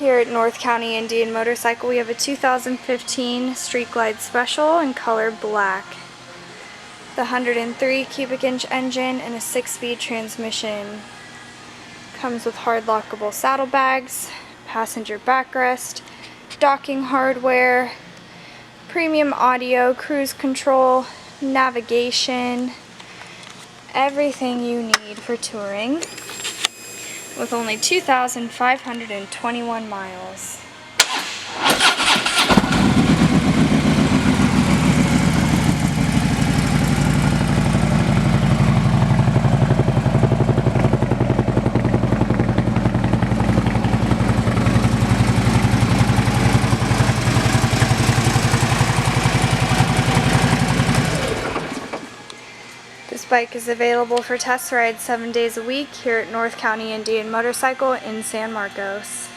Here at North County Indian Motorcycle, we have a 2015 Street Glide Special in color black. The 103 cubic inch engine and a 6-speed transmission. Comes with hard lockable saddlebags, passenger backrest, docking hardware, premium audio, cruise control, navigation, everything you need for touring, with only 2,521 miles. This bike is available for test rides 7 days a week here at North County Indian Motorcycle in San Marcos.